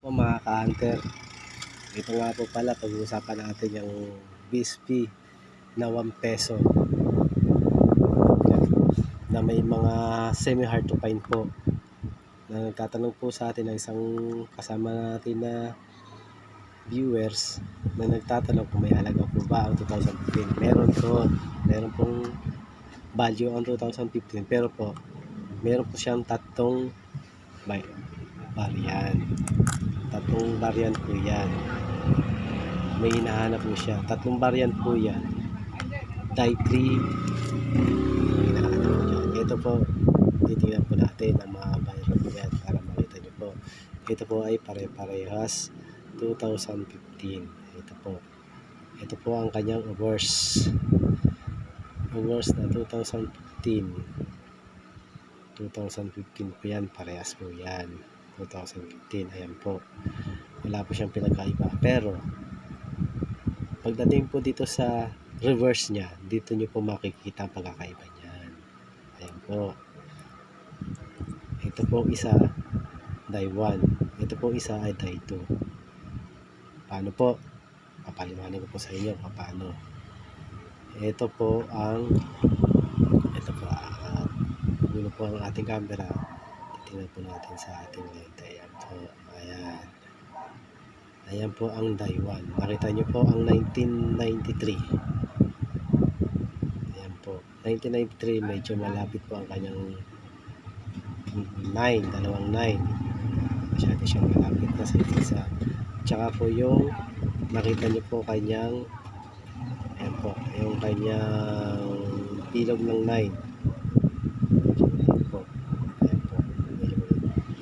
Po mga ka-hunter, ito nga po pala pag-uusapan natin yung BSP na 1 peso na may mga semi-hard to find po, na nagtatanong po sa atin ng isang kasama natin na viewers na nagtatanong kung may halaga po ba ang 2015. Meron pong value ang 2015, pero po meron po siyang tatlong variant po yan. May hinahanap po siya. Tatlong variant po yan. Die 3. Hinahanap po dyan. Ito po, titignan po natin ang mga variant po yan para makita nyo po. Ito po ay pare-parehas 2015. Ito po ang kanyang reverse na 2015 po yan. Parehas po yan 2015. Ayan po, wala po siyang pinagkaiba. Pero pagdating po dito sa reverse nya, dito nyo po makikita ang pagkakaiba niyan. Ayan po, ito po isa die 1, ito po isa ay die 2. Paano po? Papaliwanag ko po sa inyo paano. Ito po gulo po ang ating camera. Titingnan po natin sa ating lente. Ayan po ang die 1. Nakita nyo po ang 1993. Ayan po, 1993, medyo malapit po ang kanyang 9, dalawang 9. Masyado siyang malapit na sa isa. Tsaka po yung nakita nyo po kanyang, ayan po, yung kanyang bilog ng 9.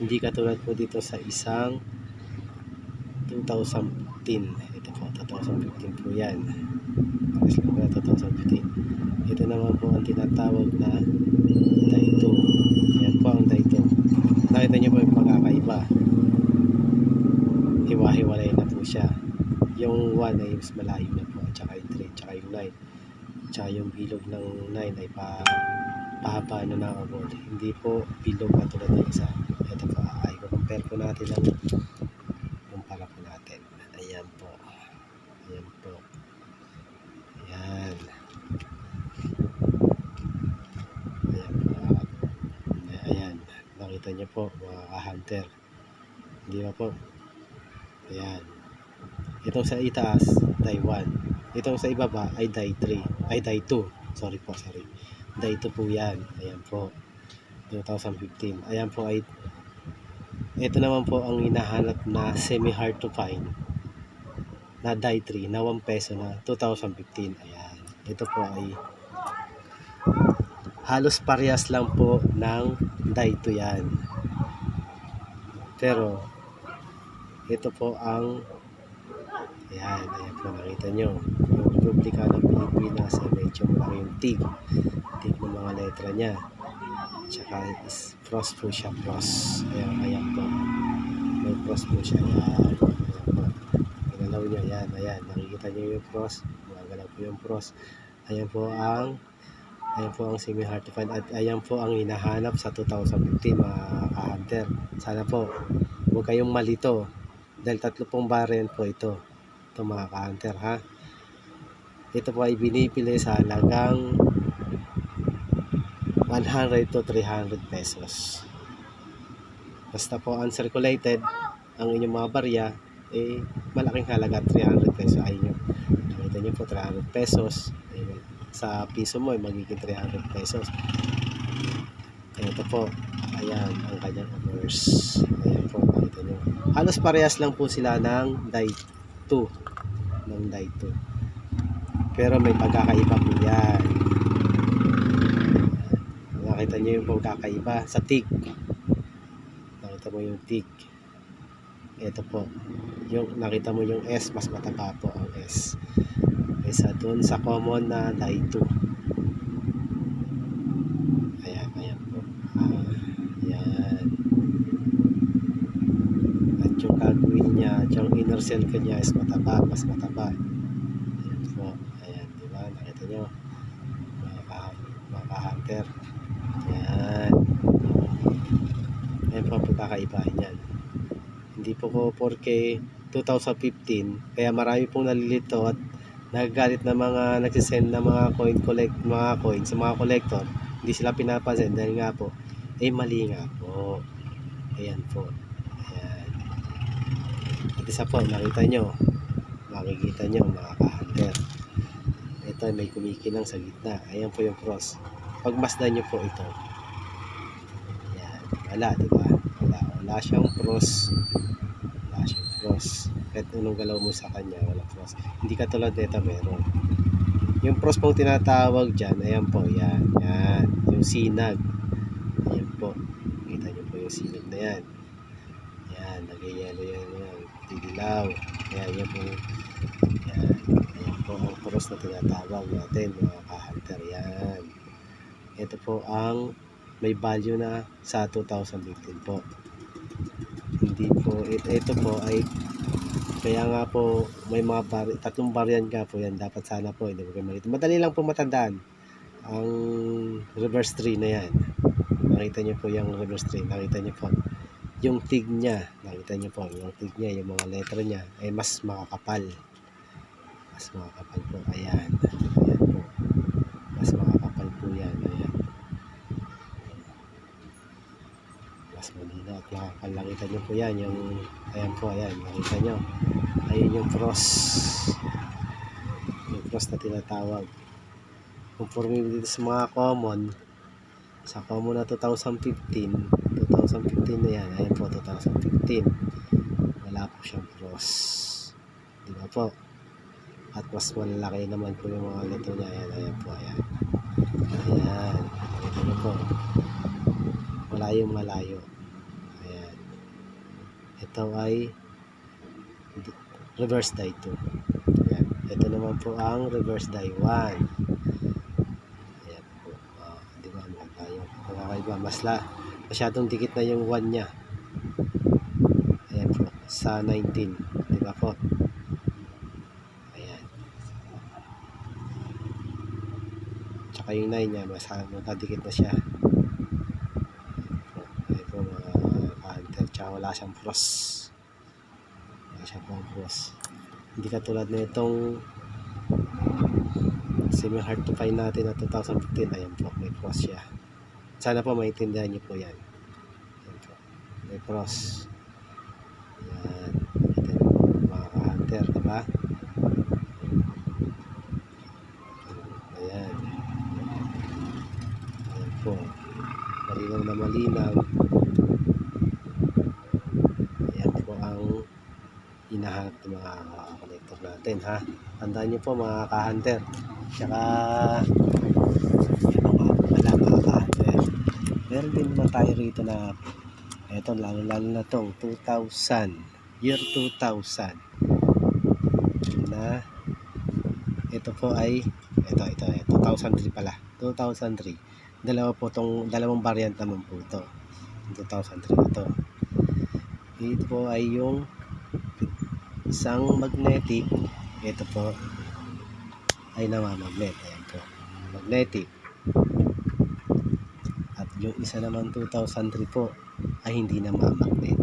Hindi katulad po dito sa isang 2015. Ito po, 2015 po yan. 2015. Ito naman po ang tinatawag na die 2. Yan po ang die 2. Nakita nyo po yung pagkakaiba. Hiwa-hiwalay na po siya. Yung 1 ay mas malayo na po. Tsaka yung 3, tsaka yung 9. Tsaka yung bilog ng 9 ay pahaba na nakabol. Hindi po bilog katulad ng isa. Ito po, i-compare po natin ang kumpara po natin. Ayan po. Ayan po. Ayan. Ayan po. Ayan. Nakita niyo po mga ka-hunter. Hindi ba po? Ayan. Itong sa itaas, die 1. Itong sa ibaba ay die 3. Ay die 2. Sorry. Die 2 po yan. Ayan po. 2015. Ayan po ay ito naman po ang hinahanap na semi-hard to find na die 3 na 1 peso na 2015. Ayan. Ito po ay halos parehas lang po ng die 2 yan. Pero ito po ang ayan po, nakita nyo yung Republika ng Pilipinas ay medyo malaki yung tig ng mga letra nya. Tsaka is cross po siya, cross. Ayan po. May cross po siya. Ayan po. Ginalaw nyo. Ayan. Nakikita nyo yung cross. Magalaw po yung cross. Ayan po ang semi-hard to find. At ayan po ang hinahanap sa 2015 mga ka-hunter. Sana po huwag kayong malito. Dahil tatlo pong variant po ito. Ito mga ka-hunter ha. Ito po ay binipili sa halagang 100 to 300 pesos. Basta po uncirculated ang inyong mga barya, malaking halaga, 300 pesos. Ayun, nakita nyo po 300 pesos. Ayun, sa piso mo magiging 300 pesos. Ito po, ayan ang kanyang reverse. Ayan po, nakita nyo. Halos parehas lang po sila ng die 2. Pero may pagkakaiba po yan. Nakita nyo yung pagkakaiba sa tig. Nakita mo yung tig. Ito po, yung nakita mo yung S, mas mataba po ang S kaysa dun sa common na die 2. Ayan po. Ayan. At yung gagawin niya, yung inner cell niya is mas mataba. Ayan po. Ayan, diba? Nakita nyo mga ka-hunter. Ayan po ang pagkakaiba niyan. Hindi po po ko 4K 2015, kaya marami pong nalilito at nagagalit na mga nagsisend na mga coin sa mga collector. Hindi sila pinapansin dahil nga po mali nga po. Ayan po. Ayan. At isa po, makikita nyo mga ka-hunter, ito may kumikinang sa gitna. Ayan po yung cross. Pagmasdan nyo po ito, ayan, wala, diba? Wala siyang cross. Kahit anong galaw mo sa kanya, wala cross. Hindi katulad nito, meron. Yung cross po tinatawag dyan, ayan po, yan, yung sinag. Ayan po, kita nyo po yung sinag na yan. Yan, nag-yellow yan, didilaw. Ayan po, ayan po ang cross na tinatawag natin, mga ka-hunter. Yan, ito po ang may value na sa 2015 po. Hindi po, ito po ay kaya nga po may mga tatlong variant nga po yan. Dapat sana po hindi po kayo malito. Madali lang po matandaan ang reverse tree na yan. Nakita nyo po yung reverse tree. Nakita nyo po yung tig nya. Nakita nyo po yung tig nya, yung mga letra nya ay mas makakapal. Mas makakapal po. Ayan. Ayan po. Mas makakapal po yan. Ayan. Mas malina at makakapal. Nakita nyo po yan. Yung, ayan po. Ayan. Nakita nyo. Ayun yung cross. Yung cross na tinatawag. Conforme dito sa mga common. Sa common na 2015 na yan. Ayan po 2015. Wala po siyang cross. Diba po? At mas malalaki naman po yung mga letra niya. Ayan po. Ayan. Ayan. Ayan po. Malayo. Ayan. Ito ay reverse die 2. Ayan. Ito naman po ang reverse die 1. Ayan po. Di ba? Makakaiba. Masyadong dikit na yung 1 nya. Ayan po. Sa 19. Di ba po? Ayan. Tsaka yung 9 nya. Makadikit na siya. Ayan po mga ka-hunter. Tsaka wala siyang cross. Hindi katulad na itong semi hard to find natin na 2015. Ayan po, may cross siya. Sana po maintindihan nyo po yan. Ayan po, may cross. Ayan, ito na po mga ka-hunter, diba? Ayan. Ayan po, malinaw na malinaw. Ayan po ang hinahanap ng mga collector natin, ha. Tandaan nyo po mga ka-hunter. Tsaka mga ka-hunter, meron din naman tayo rito na eto, lalo na tong 2000, year 2000 na ito po ay ito 2003 pala, 2003. Dalawang variant naman po ito. 2003 ito. Ito po ay yung isang magnetic. Ito po ay namamagnet. Ayan po, magnetic. At yung isa naman 2003 po ay hindi namamagnet.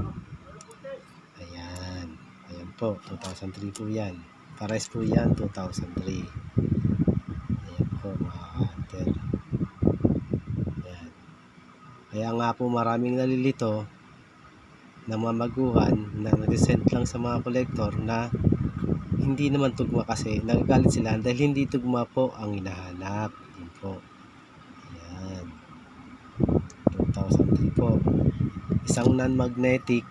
Ayan. Ayan po, 2003 po yan. Pares po yan, 2003. Ayan po mga hunter. Ayan. Kaya nga po maraming nalilito na mga maguhan na nag-send lang sa mga collector na hindi naman tugma, kasi nagagalit sila dahil hindi tugma po ang hinahanap. Yun po. Ayan. 2003 po. Isang non-magnetic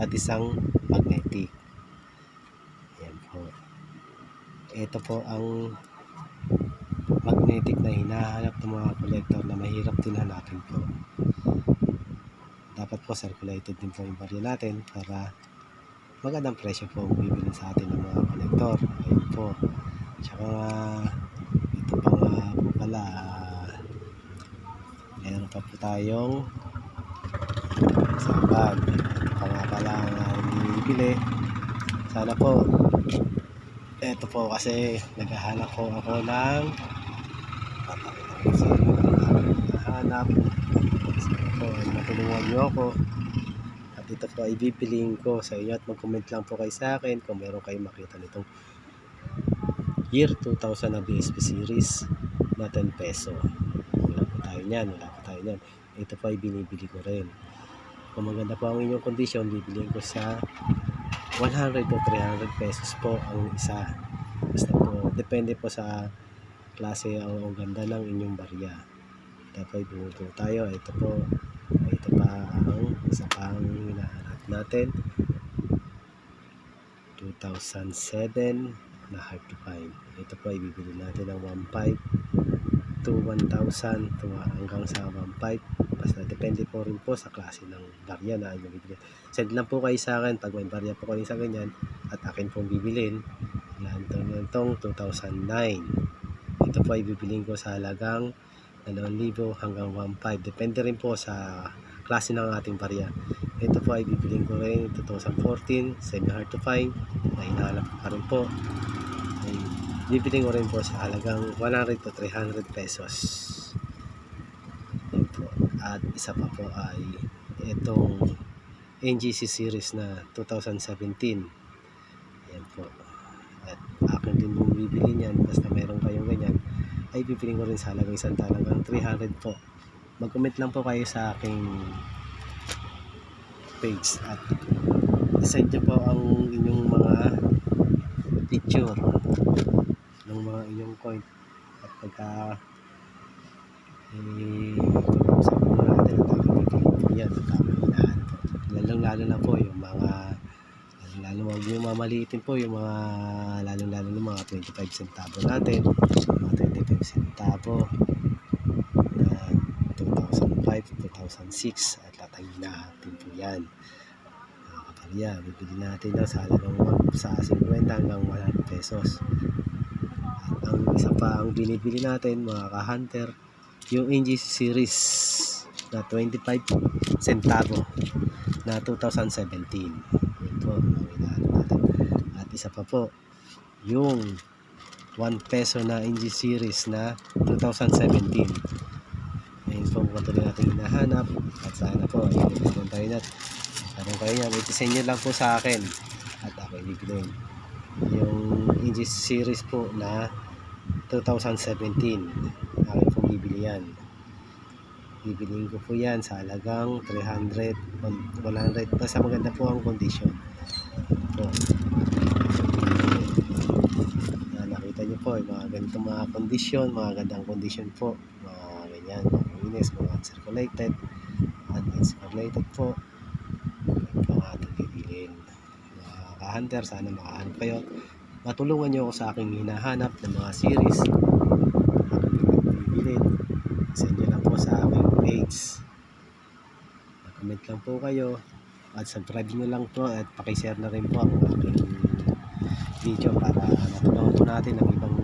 at isang magnetic. Ayan po. Ito po ang magnetic na hinahanap ng mga collector na mahirap din hanapin po. Dapat po circulated din po yung barya natin para magandang presyo po ang bibili sa atin ng mga collector. Ayun po. Tsaka ito pa nga po pala, meron pa po tayong sabag. Ito pa nga pala ang bibili. Sana po, ito po kasi naghahanap po ako ng naghahanap. Sana po, matulungan nyo ako at At ito po ay bibiliin ko sa inyo at mag-comment lang po kayo sa akin kung meron kayong makita nitong year 2000 na BSP series na 10 peso. Wala po tayo niyan. Ito po ay binibili ko rin. Kung maganda po ang inyong kondisyon, bibiliin ko sa 100 to 300 pesos po ang isa. Basta po, depende po sa klase o ganda ng inyong barya. Ito po ay bumuto tayo. Ito pa ang isa pang hinahanap natin. 2007 na hard to find. Ito po ay bibili natin ng 1.5 to 1,000 to hanggang sa 1.5. Basta depende po rin po sa klase ng barya na inyong bibili. Send lang po kayo sa akin pag may barya po kayo sa ganyan at akin pong bibilin. Yan itong 2009. Ito po ay bibilin ko sa halagang 2,000 hanggang 1.5. Depende rin po sa klase ng ating barya. Ito po ay bibilin ko rin 2014, semi hard to find na hinahanap ko pa rin po. Ay bibilin ko rin po sa halagang 100 to 300 pesos. Yan po. At isa pa po ay itong NGC series na 2017. Yan po. At akin din mong bibili niyan. Basta meron kayong ganyan ay bibilin ko rin sa halagang isang halagang 300 po. Mag-comment lang po kayo sa aking page at send nyo po ang inyong mga picture ng mga inyong coin at pagka sabi mo natin at aking bibili po yan pagkakahinaan po. Lalong-lalo na po yung mga huwag nyo mamaliitin po yung mga lalong-lalo ng mga 25 centavo natin, mga 25 centavo na 2005, 2006 at tatangin natin po yan. Kaparya, bibili natin na sa halagang sa 50 hanggang 100 pesos. At ang isa pa ang binibili natin mga ka-hunter, yung NGC series na 25 centavo na 2017. Yun po, natin. At isa pa po, yung 1 peso na NG series na 2017. Ayun po, patuloy natin hinahanap. At sana po, ayun, meron tayo na. Meron kayo yan, itisin nyo lang po sa akin. At ako ibibilin. Yung NG series po na 2017. Akin pong bibili yan. Bibiliin ko po yan sa halagang 300, 100. Basta maganda po ang condition. Po. Nakita nyo po yung mga ganitong mga condition, mga gandang condition po. Mga ganyan, mga linis, mga uncirculated. Uncirculated po. Ang ating bibiliin. Mga ka-hunter, sana makahanap kayo. Matulungan nyo ako sa aking hinahanap ng mga series. Bibilin. Send nyo lang po sa aking page. Comment lang po kayo at subscribe nyo lang po at pakishare na rin po ang aking video para matulungan po natin ang ibang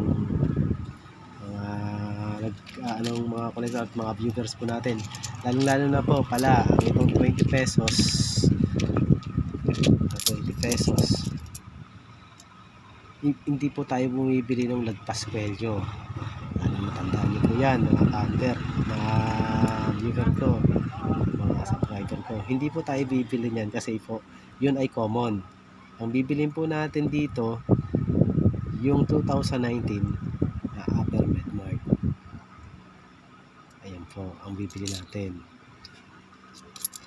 mga kolektor at mga viewers po natin. Lalo na po pala ang itong 20 pesos hindi po tayo bumibili ng lagpaskwelyo. Matandaan niyo po yan mga counter, mga viewer ko, mga subscriber ko. Hindi po tayo bibili niyan kasi po yun ay common. Ang bibilin po natin dito yung 2019 na upper mid-mark. Ayan po ang bibili natin.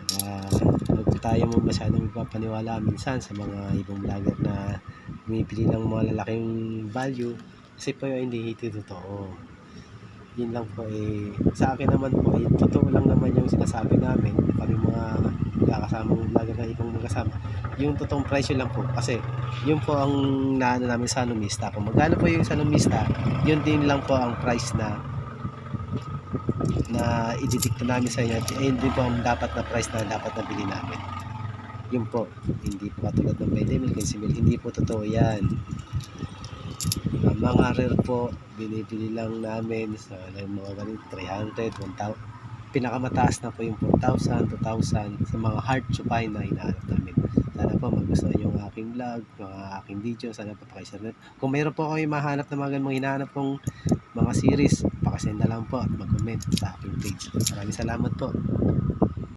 Kaya huwag po tayo mo masyadong magpapaniwala minsan sa mga ibang vlogger na bumibili ng mga lalaking value kasi po yun hindi totoo. Yun lang po sa akin naman po totoo lang naman yung sinasabi namin kami mga kasamang vlogger na ibang magkasama, yung totoong presyo lang po kasi yun po ang naano namin sa numista. Kung magkano po yung sa numista, yun din lang po ang price na ididikta namin sa inyo. Hindi po ang dapat na price na dapat na bili namin. Yun po, hindi po katulad ng 20,000, 15,000, hindi po totoo yan. Mga rare po, binibili lang namin sa mga ganito 300, 1,000. Pinakamataas na po yung 4,000, 2,000 sa mga hard to find na hinahanap namin. Sana po magustuhan yung aking vlog, mga aking video. Sana po pakishare. Kung mayroon po kayo mahanap na mga ganung hinahanap kong mga series, pakisend na lang po at mag-comment sa aking page. Maraming salamat po.